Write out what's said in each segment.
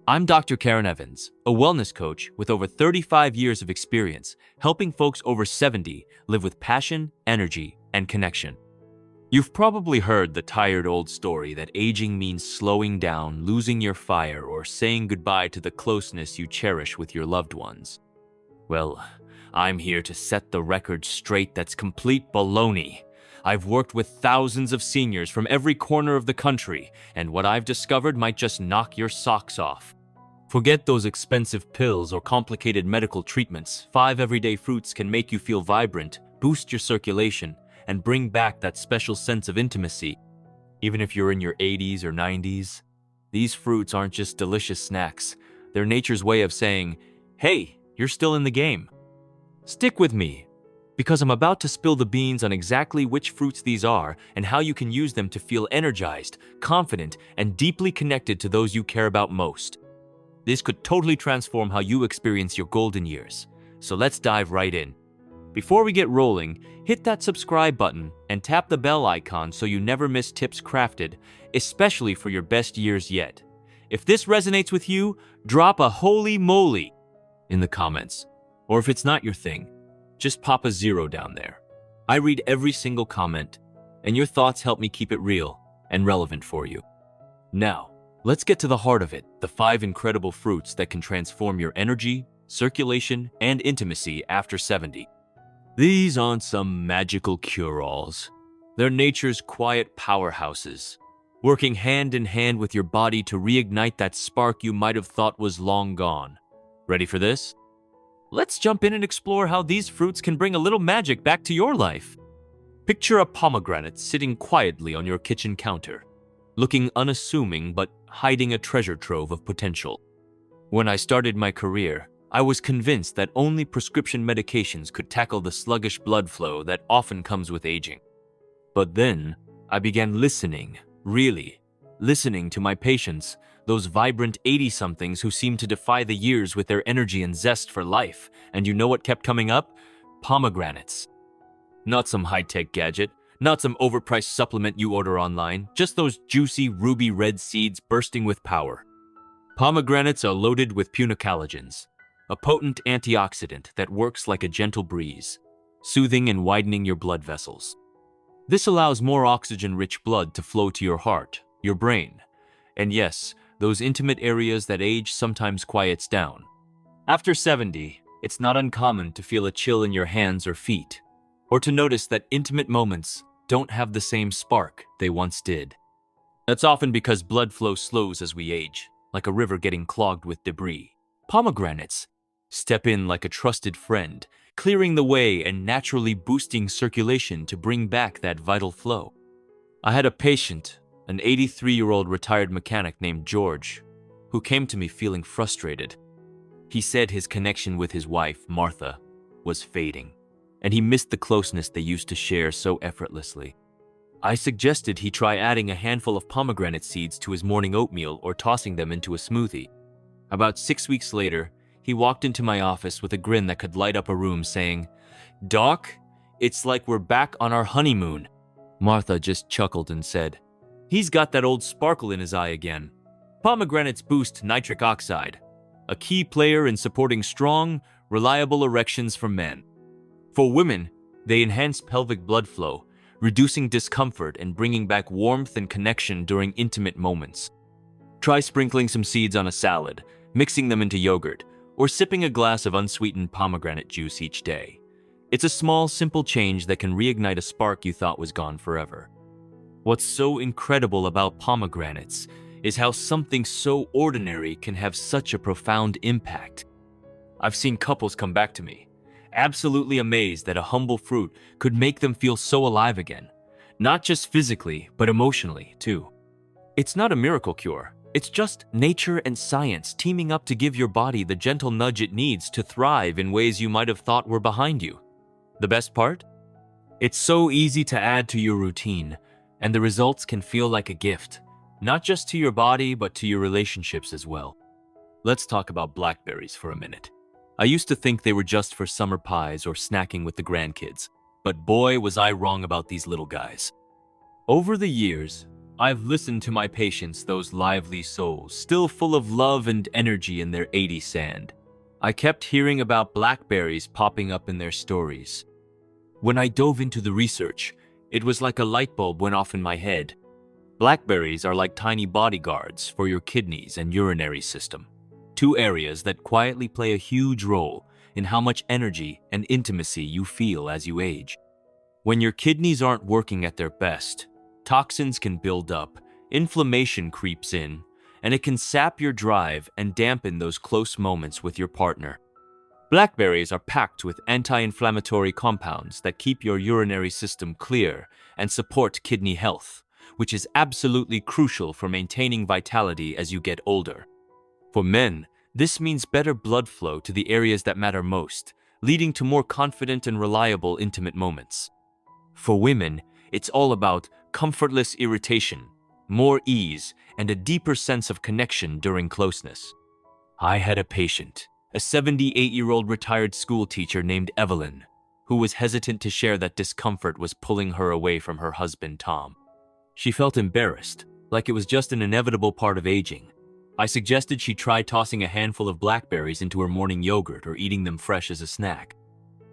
I'm Dr. Karen Evans, a wellness coach with over 35 years of experience helping folks over 70 live with passion, energy, and connection. You've probably heard the tired old story that aging means slowing down, losing your fire, or saying goodbye to the closeness you cherish with your loved ones. Well, I'm here to set the record straight that's complete baloney. I've worked with thousands of seniors from every corner of the country, and what I've discovered might just knock your socks off. Forget those expensive pills or complicated medical treatments. 5 everyday fruits can make you feel vibrant, boost your circulation, and bring back that special sense of intimacy. Even if you're in your 80s or 90s, these fruits aren't just delicious snacks. They're nature's way of saying, hey, you're still in the game. Stick with me, because I'm about to spill the beans on exactly which fruits these are and how you can use them to feel energized, confident, and deeply connected to those you care about most. This could totally transform how you experience your golden years. So let's dive right in. Before we get rolling, hit that subscribe button and tap the bell icon so you never miss tips crafted, especially for your best years yet. If this resonates with you, drop a holy moly in the comments. Or if it's not your thing, just pop a 0 down there. I read every single comment, and your thoughts help me keep it real and relevant for you. Now, let's get to the heart of it, the 5 incredible fruits that can transform your energy, circulation, and intimacy after 70. These aren't some magical cure-alls. They're nature's quiet powerhouses, working hand in hand with your body to reignite that spark you might have thought was long gone. Ready for this? Let's jump in and explore how these fruits can bring a little magic back to your life. Picture a pomegranate sitting quietly on your kitchen counter, looking unassuming but hiding a treasure trove of potential. When I started my career, I was convinced that only prescription medications could tackle the sluggish blood flow that often comes with aging. But then, I began listening, really listening to my patients, those vibrant 80-somethings who seemed to defy the years with their energy and zest for life. And you know what kept coming up? Pomegranates. Not some high-tech gadget, not some overpriced supplement you order online, just those juicy ruby red seeds bursting with power. Pomegranates are loaded with punicalagins, a potent antioxidant that works like a gentle breeze, soothing and widening your blood vessels. This allows more oxygen-rich blood to flow to your heart, your brain, and yes, those intimate areas that age sometimes quiets down. After 70, it's not uncommon to feel a chill in your hands or feet, or to notice that intimate moments don't have the same spark they once did. That's often because blood flow slows as we age, like a river getting clogged with debris. Pomegranates step in like a trusted friend, clearing the way and naturally boosting circulation to bring back that vital flow. I had a patient, an 83-year-old retired mechanic named George, who came to me feeling frustrated. He said his connection with his wife, Martha, was fading, and he missed the closeness they used to share so effortlessly. I suggested he try adding a handful of pomegranate seeds to his morning oatmeal or tossing them into a smoothie. About 6 weeks later, he walked into my office with a grin that could light up a room, saying, "Doc, it's like we're back on our honeymoon." Martha just chuckled and said, "He's got that old sparkle in his eye again." Pomegranates boost nitric oxide, a key player in supporting strong, reliable erections for men. For women, they enhance pelvic blood flow, reducing discomfort and bringing back warmth and connection during intimate moments. Try sprinkling some seeds on a salad, mixing them into yogurt, or sipping a glass of unsweetened pomegranate juice each day. It's a small, simple change that can reignite a spark you thought was gone forever. What's so incredible about pomegranates is how something so ordinary can have such a profound impact. I've seen couples come back to me, absolutely amazed that a humble fruit could make them feel so alive again, not just physically, but emotionally, too. It's not a miracle cure. It's just nature and science teaming up to give your body the gentle nudge it needs to thrive in ways you might have thought were behind you. The best part? It's so easy to add to your routine, and the results can feel like a gift, not just to your body, but to your relationships as well. Let's talk about blackberries for a minute. I used to think they were just for summer pies or snacking with the grandkids, but boy was I wrong about these little guys. Over the years, I've listened to my patients, those lively souls, still full of love and energy in their 80s sand. I kept hearing about blackberries popping up in their stories. When I dove into the research, it was like a light bulb went off in my head. Blackberries are like tiny bodyguards for your kidneys and urinary system, two areas that quietly play a huge role in how much energy and intimacy you feel as you age. When your kidneys aren't working at their best, toxins can build up, inflammation creeps in, and it can sap your drive and dampen those close moments with your partner. Blackberries are packed with anti-inflammatory compounds that keep your urinary system clear and support kidney health, which is absolutely crucial for maintaining vitality as you get older. For men, this means better blood flow to the areas that matter most, leading to more confident and reliable intimate moments. For women, it's all about comfortless irritation, more ease, and a deeper sense of connection during closeness. I had a patient, a 78-year-old retired school teacher named Evelyn, who was hesitant to share that discomfort was pulling her away from her husband, Tom. She felt embarrassed, like it was just an inevitable part of aging. I suggested she try tossing a handful of blackberries into her morning yogurt or eating them fresh as a snack.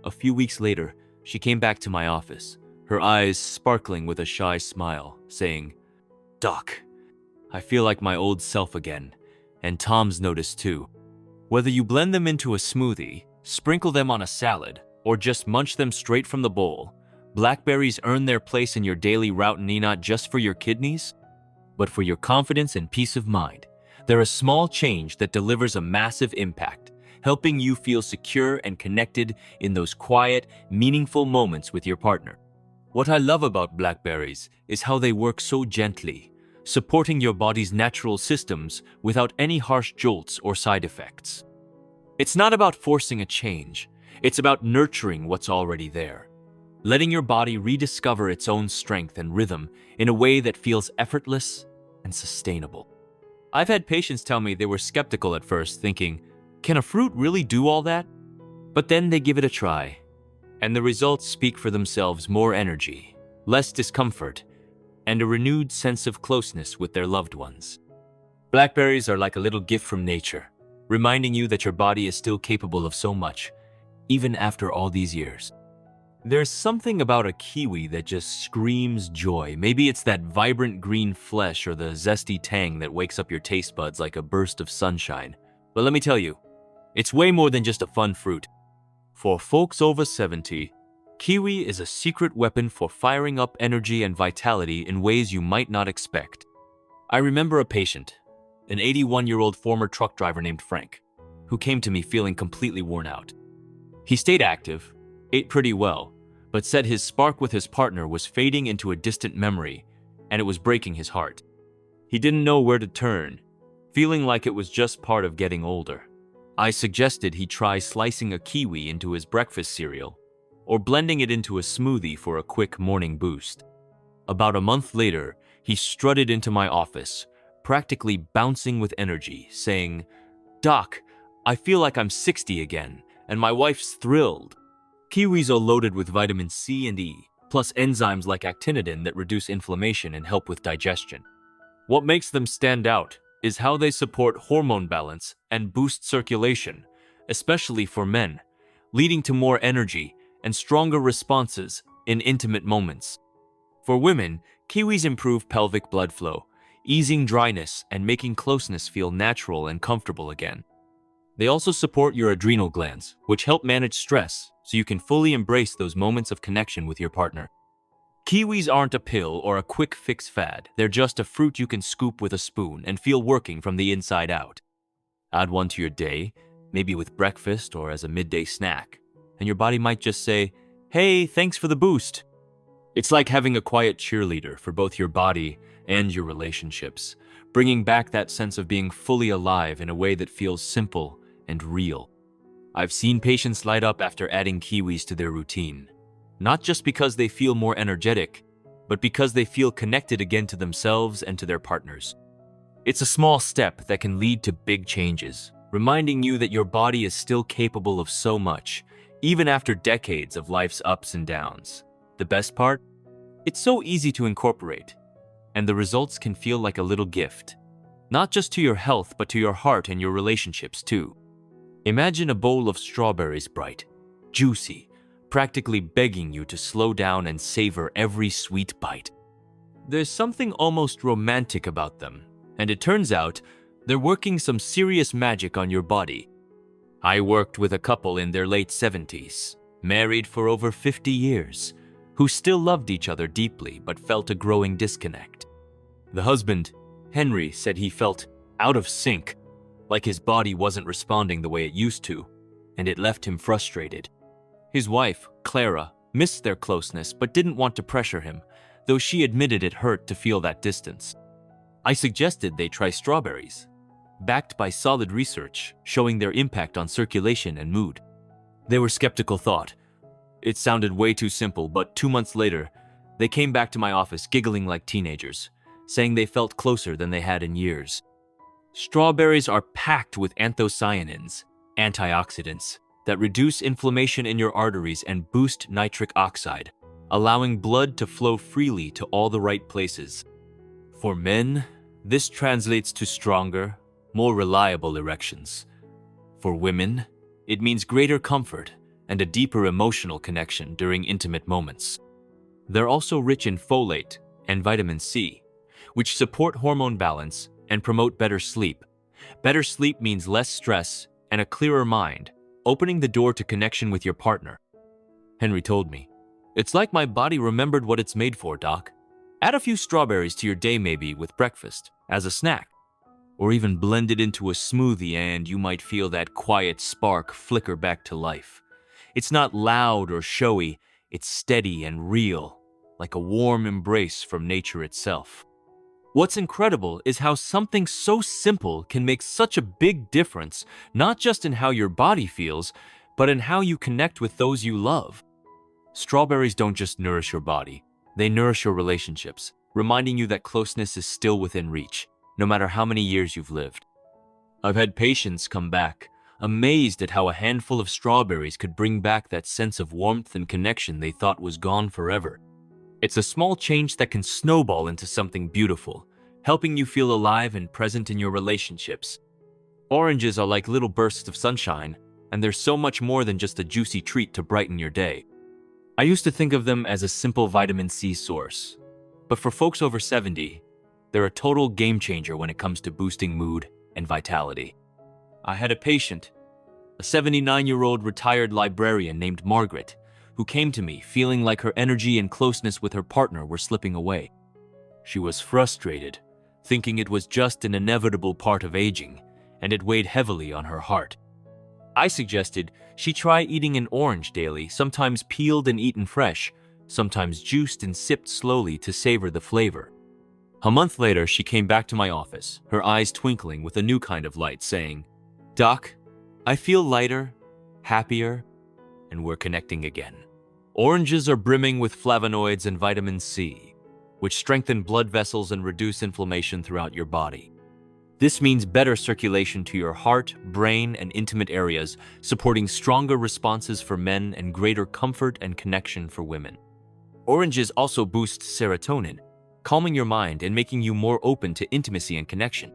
A few weeks later, she came back to my office, her eyes sparkling with a shy smile, saying, "Doc, I feel like my old self again, and Tom's noticed too. Whether you blend them into a smoothie, sprinkle them on a salad, or just munch them straight from the bowl, blackberries earn their place in your daily routine not just for your kidneys, but for your confidence and peace of mind. They're a small change that delivers a massive impact, helping you feel secure and connected in those quiet, meaningful moments with your partner." What I love about blackberries is how they work so gently, supporting your body's natural systems without any harsh jolts or side effects. It's not about forcing a change, it's about nurturing what's already there, letting your body rediscover its own strength and rhythm in a way that feels effortless and sustainable. I've had patients tell me they were skeptical at first, thinking, can a fruit really do all that? But then they give it a try, and the results speak for themselves: more energy, less discomfort, and a renewed sense of closeness with their loved ones. Blackberries are like a little gift from nature, reminding you that your body is still capable of so much, even after all these years. There's something about a kiwi that just screams joy. Maybe it's that vibrant green flesh or the zesty tang that wakes up your taste buds like a burst of sunshine. But let me tell you, it's way more than just a fun fruit. For folks over 70, kiwi is a secret weapon for firing up energy and vitality in ways you might not expect. I remember a patient, an 81-year-old former truck driver named Frank, who came to me feeling completely worn out. He stayed active, ate pretty well, but said his spark with his partner was fading into a distant memory, and it was breaking his heart. He didn't know where to turn, feeling like it was just part of getting older. I suggested he try slicing a kiwi into his breakfast cereal, or blending it into a smoothie for a quick morning boost. About a month later, he strutted into my office, practically bouncing with energy, saying, "Doc, I feel like I'm 60 again, and my wife's thrilled." Kiwis are loaded with vitamin C and E, plus enzymes like actinidin that reduce inflammation and help with digestion. What makes them stand out is how they support hormone balance and boost circulation, especially for men, leading to more energy and stronger responses in intimate moments. For women, kiwis improve pelvic blood flow, easing dryness and making closeness feel natural and comfortable again. They also support your adrenal glands, which help manage stress so you can fully embrace those moments of connection with your partner. Kiwis aren't a pill or a quick fix fad. They're just a fruit you can scoop with a spoon and feel working from the inside out. Add one to your day, maybe with breakfast or as a midday snack, and your body might just say, "Hey, thanks for the boost." It's like having a quiet cheerleader for both your body and your relationships, bringing back that sense of being fully alive in a way that feels simple and real. I've seen patients light up after adding kiwis to their routine, not just because they feel more energetic, but because they feel connected again to themselves and to their partners. It's a small step that can lead to big changes, reminding you that your body is still capable of so much, even after decades of life's ups and downs. The best part? It's so easy to incorporate. and the results can feel like a little gift. Not just to your health, but to your heart and your relationships too. Imagine a bowl of strawberries, bright, juicy, practically begging you to slow down and savor every sweet bite. There's something almost romantic about them, and it turns out they're working some serious magic on your body. I worked with a couple in their late 70s, married for over 50 years, who still loved each other deeply but felt a growing disconnect. The husband, Henry, said he felt out of sync, like his body wasn't responding the way it used to, and it left him frustrated. His wife, Clara, missed their closeness but didn't want to pressure him, though she admitted it hurt to feel that distance. I suggested they try strawberries, backed by solid research showing their impact on circulation and mood. They were skeptical, thought it sounded way too simple, but 2 months later, they came back to my office giggling like teenagers, saying they felt closer than they had in years. Strawberries are packed with anthocyanins, antioxidants, that reduce inflammation in your arteries and boost nitric oxide, allowing blood to flow freely to all the right places. For men, this translates to stronger, more reliable erections. For women, it means greater comfort and a deeper emotional connection during intimate moments. They're also rich in folate and vitamin C, which support hormone balance and promote better sleep. Better sleep means less stress and a clearer mind, opening the door to connection with your partner. Henry told me, "It's like my body remembered what it's made for, Doc. Add a few strawberries to your day, maybe with breakfast, as a snack. Or even blend it into a smoothie and you might feel that quiet spark flicker back to life. It's not loud or showy, it's steady and real, like a warm embrace from nature itself." What's incredible is how something so simple can make such a big difference, not just in how your body feels, but in how you connect with those you love. Strawberries don't just nourish your body, they nourish your relationships, reminding you that closeness is still within reach, no matter how many years you've lived. I've had patients come back, amazed at how a handful of strawberries could bring back that sense of warmth and connection they thought was gone forever. It's a small change that can snowball into something beautiful, helping you feel alive and present in your relationships. Oranges are like little bursts of sunshine, and they're so much more than just a juicy treat to brighten your day. I used to think of them as a simple vitamin C source, but for folks over 70, they're a total game changer when it comes to boosting mood and vitality. I had a patient, a 79-year-old retired librarian named Margaret, who came to me feeling like her energy and closeness with her partner were slipping away. She was frustrated, thinking it was just an inevitable part of aging, and it weighed heavily on her heart. I suggested she try eating an orange daily, sometimes peeled and eaten fresh, sometimes juiced and sipped slowly to savor the flavor. A month later, she came back to my office, her eyes twinkling with a new kind of light, saying, "Doc, I feel lighter, happier, and we're connecting again." Oranges are brimming with flavonoids and vitamin C, which strengthen blood vessels and reduce inflammation throughout your body. This means better circulation to your heart, brain, and intimate areas, supporting stronger responses for men and greater comfort and connection for women. Oranges also boost serotonin, calming your mind and making you more open to intimacy and connection.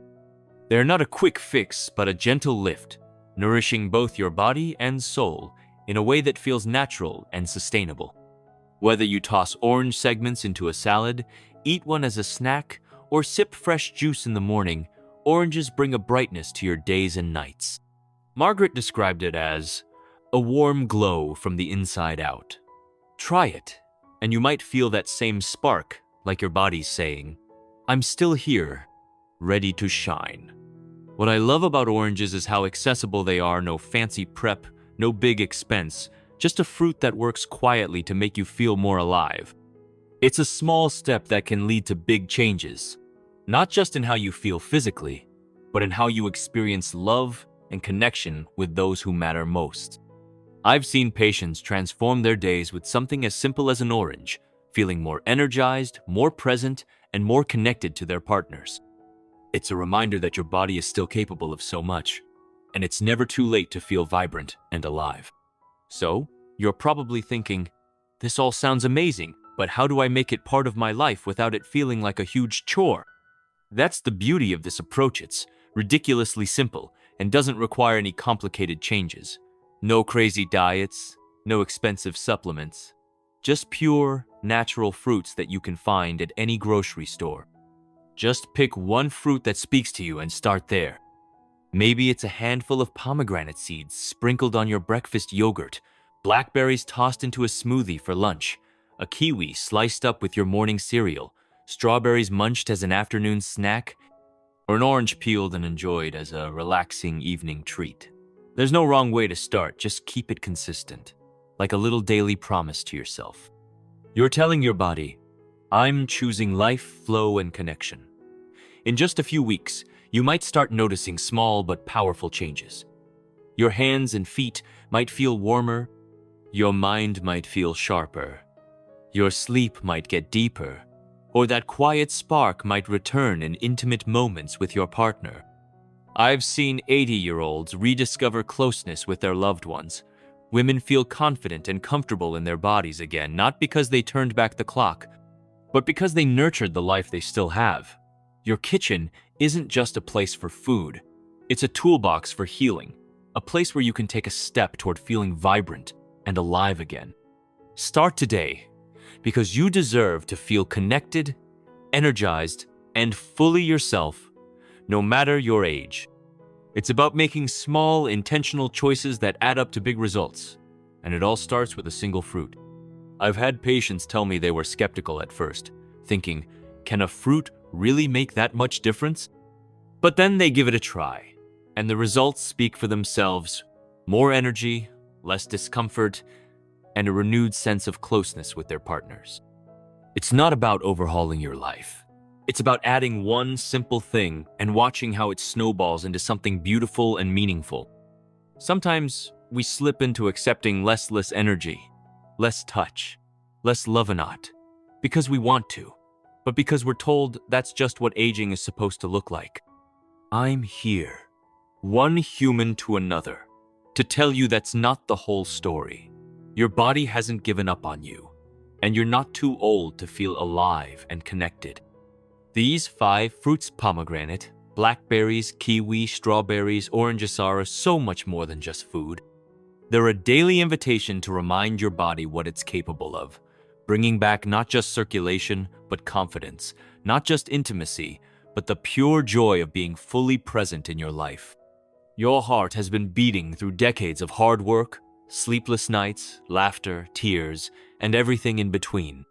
They're not a quick fix, but a gentle lift, nourishing both your body and soul in a way that feels natural and sustainable. Whether you toss orange segments into a salad, eat one as a snack, or sip fresh juice in the morning, oranges bring a brightness to your days and nights. Margaret described it as a warm glow from the inside out. Try it, and you might feel that same spark, like your body's saying, "I'm still here, ready to shine." What I love about oranges is how accessible they are. No fancy prep, no big expense, just a fruit that works quietly to make you feel more alive. It's a small step that can lead to big changes, not just in how you feel physically, but in how you experience love and connection with those who matter most. I've seen patients transform their days with something as simple as an orange, feeling more energized, more present, and more connected to their partners. It's a reminder that your body is still capable of so much, and it's never too late to feel vibrant and alive. So, you're probably thinking, "This all sounds amazing. But how do I make it part of my life without it feeling like a huge chore? That's the beauty of this approach. It's ridiculously simple and doesn't require any complicated changes. No crazy diets, no expensive supplements. Just pure, natural fruits that you can find at any grocery store. Just pick one fruit that speaks to you and start there. Maybe it's a handful of pomegranate seeds sprinkled on your breakfast yogurt, blackberries tossed into a smoothie for lunch, a kiwi sliced up with your morning cereal, strawberries munched as an afternoon snack, or an orange peeled and enjoyed as a relaxing evening treat. There's no wrong way to start, just keep it consistent, like a little daily promise to yourself. You're telling your body, I'm choosing life, flow, and connection. In just a few weeks, you might start noticing small but powerful changes. Your hands and feet might feel warmer, your mind might feel sharper, your sleep might get deeper, or that quiet spark might return in intimate moments with your partner. I've seen 80-year-olds rediscover closeness with their loved ones. Women feel confident and comfortable in their bodies again, not because they turned back the clock, but because they nurtured the life they still have. Your kitchen isn't just a place for food. It's a toolbox for healing, a place where you can take a step toward feeling vibrant and alive again. Start today, because you deserve to feel connected, energized, and fully yourself, no matter your age. It's about making small, intentional choices that add up to big results, and it all starts with a single fruit. I've had patients tell me they were skeptical at first, thinking, can a fruit really make that much difference? But then they give it a try, and the results speak for themselves. More energy, less discomfort, and a renewed sense of closeness with their partners. It's not about overhauling your life. It's about adding one simple thing and watching how it snowballs into something beautiful and meaningful. Sometimes we slip into accepting less energy, less touch, less love and not, because we want to, but because we're told that's just what aging is supposed to look like. I'm here, one human to another, to tell you that's not the whole story. Your body hasn't given up on you, and you're not too old to feel alive and connected. These 5 fruits, pomegranate, blackberries, kiwi, strawberries, oranges, are so much more than just food. They're a daily invitation to remind your body what it's capable of, bringing back not just circulation, but confidence, not just intimacy, but the pure joy of being fully present in your life. Your heart has been beating through decades of hard work, sleepless nights, laughter, tears, and everything in between.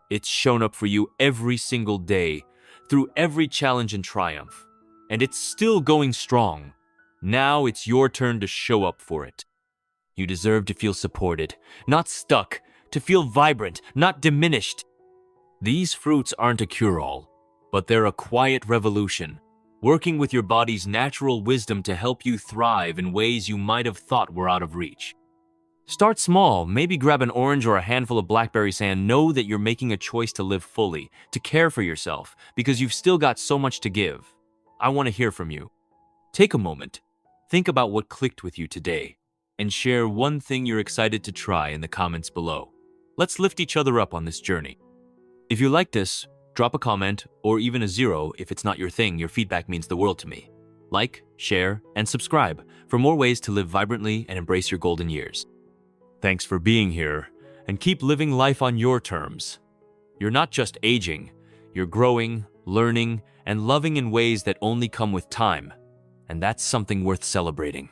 It's shown up for you every single day, through every challenge and triumph, and it's still going strong. Now it's your turn to show up for it. You deserve to feel supported, not stuck, to feel vibrant, not diminished. These fruits aren't a cure-all, but they're a quiet revolution, working with your body's natural wisdom to help you thrive in ways you might have thought were out of reach. Start small, maybe grab an orange or a handful of blackberries and know that you're making a choice to live fully, to care for yourself, because you've still got so much to give. I want to hear from you. Take a moment, think about what clicked with you today, and share one thing you're excited to try in the comments below. Let's lift each other up on this journey. If you like this, drop a comment or even a 0 if it's not your thing. Your feedback means the world to me. Like, share, and subscribe for more ways to live vibrantly and embrace your golden years. Thanks for being here, and keep living life on your terms. You're not just aging, you're growing, learning, and loving in ways that only come with time, and that's something worth celebrating.